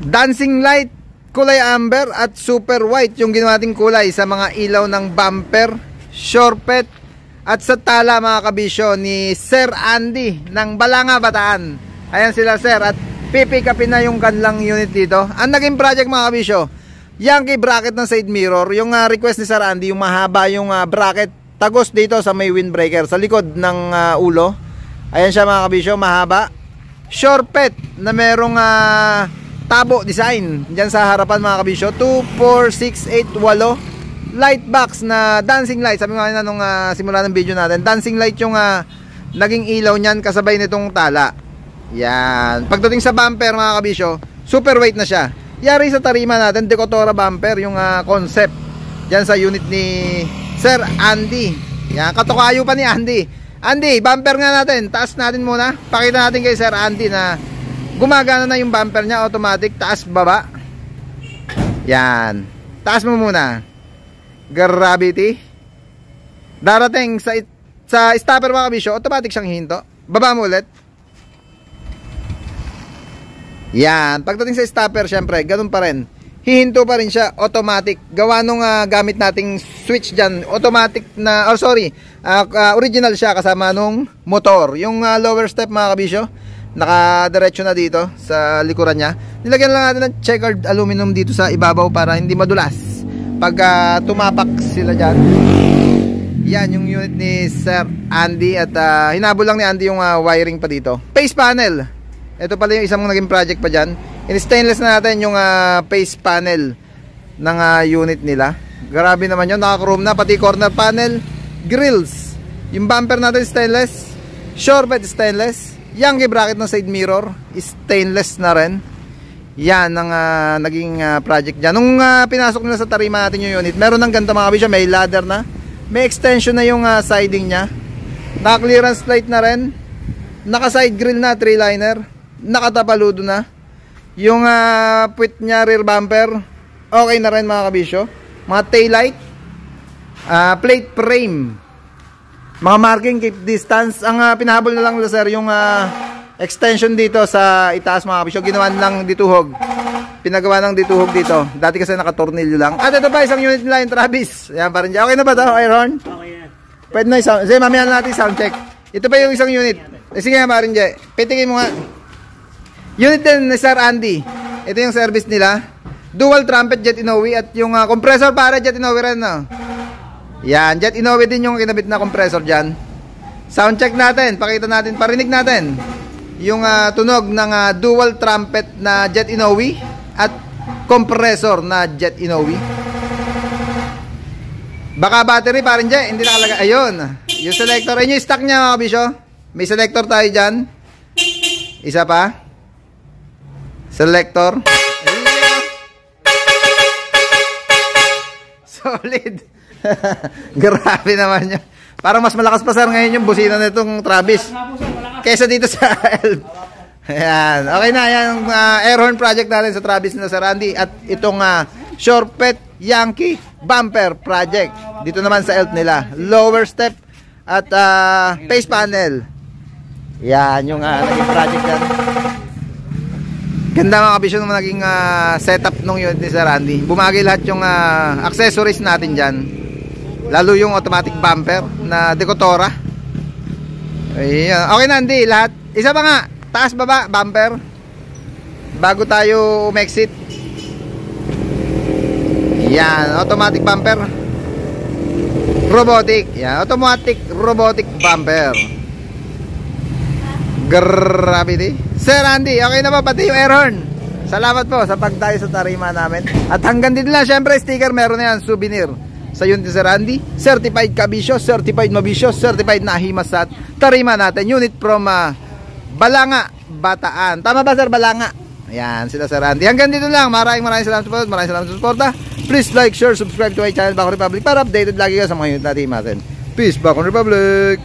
Dancing light, kulay amber at super white yung ginawa nating kulay sa mga ilaw ng bumper, shortpet at sa tala mga kabisyo ni Sir Andy ng Balanga, Bataan. Ayan sila sir at pipick upin na yung kanilang unit dito. Ang naging project mga kabisyo, Yankee bracket ng side mirror. Yung request ni Sir Andy, yung mahaba yung bracket tagos dito sa may windbreaker sa likod ng ulo. Ayan siya mga kabisyo, mahaba. Shortpet na merong tabo design dyan sa harapan mga kabisyo. 2, 4, 6, 8, 8 light box na dancing light. Sabi nga na nung simula ng video natin, dancing light yung naging ilaw nyan kasabay nitong tala. Yan. Pagdating sa bumper mga kabisyo, super weight na siya. Yari sa tarima natin, Decotora bumper yung concept dyan sa unit ni Sir Andy. Yan, katukayo pa ni Andy. Andy, bumper nga natin, taas natin muna. Pakita natin kay Sir Andy na gumagana na yung bumper niya, automatic, taas, baba. Yan. Taas mo muna. Gravity. Darating sa stopper mga kabisyo, automatic siyang hinto. Baba mo ulit. Yan. Pagdating sa stopper, syempre, ganun pa rin. Hihinto pa rin siya, automatic. Gawa nung gamit nating switch dyan, automatic na, original siya kasama nung motor. Yung lower step mga kabisyo, nakadiretso na dito sa likuran niya. Nilagyan lang natin ng checkered aluminum dito sa ibabaw para hindi madulas pag tumapak sila dyan. Yan yung unit ni Sir Andy. At hinabol lang ni Andy yung wiring pa dito. Face panel, ito pala yung isang naging project pa dyan. In stainless na natin yung face panel ng unit nila. Grabe naman yun, naka-chrome na. Pati corner panel, grills. Yung bumper natin stainless, shortbed stainless. Yankee bracket ng side mirror, stainless na rin. Yan ang naging project dyan. Nung pinasok nila sa tarima natin yung unit, meron ng ganito mga kabisyo, may ladder na, may extension na yung siding nya, naka clearance plate na rin, naka side grill na, 3-liner, nakatapaludo na. Yung puwit nya rear bumper, okay na rin mga kabisyo. Mga taillight, plate frame, mga marking, keep distance. Ang pinahabol na lang sir yung extension dito sa itaas mga kabisyo. Ginawa lang dituhog. Pinagawa ng dituhog dito. Dati kasi nakatornilyo lang. At ito pa isang unit nila yung Travis. Ayan pa rin dyan. Okay na ba ito, Iron? Okay yan. Pwede na yung sound. Sige, mamaya natin sound check. Ito pa yung isang unit. Sige nga pa rin dyan. Pitikin mo nga. Unit din ni Sir Andy. Ito yung service nila. Dual trumpet jet Inoue. At yung compressor para jet Inoue rin. No? Yan, jet Inoue din yung kinabit na compressor dyan. Sound check natin, pakita natin, parinig natin yung tunog ng dual trumpet na jet Inoue at compressor na jet Inoue. Baka battery pa rin dyan, hindi nakalagay. Ayun, yung selector, ayun yung stock nya mga kabisyo. May selector tayo dyan. Isa pa. Selector. Solid. Grabe naman yun. Parang mas malakas pa sir ngayon yung busina nitong Travis kaysa dito sa Elf. Ayan. Okay na yan yung air horn project natin sa Travis na Sir Andy. At itong shortpet Yankee bumper project dito naman sa Elf nila. Lower step at face panel. Yan yung naging project yan. Ganda mga kabisyo ng naging setup nung unit ni Sir Andy. Bumagay lahat yung accessories natin dyan. Lalo yung automatic bumper na Decotora. Ayan. Okay na Andy, lahat. Isa pa nga, taas baba, bumper. Bago tayo umexit. Yan, automatic bumper. Robotic. Yan, automatic robotic bumper. Gravity. Sir Andy, okay na ba pati yung air horn? Salamat po sa pagdayo sa tarima namin. At hanggang dito lang, syempre sticker meron na yan, souvenir. Sa unit ni Sir Andy, certified kabisyo, certified mabisyo, certified na himasat tarima natin. Unit from Balanga, Bataan. Tama ba sir, Balanga? Ayan, sila Sir Andy. Hanggang dito lang, maraming salamat sa panonood. Maraming salamat sa suporta. Please like, share, subscribe to my channel Bacon Republic para updated lagi ka sa mga unit natin. Peace, Bacon Republic!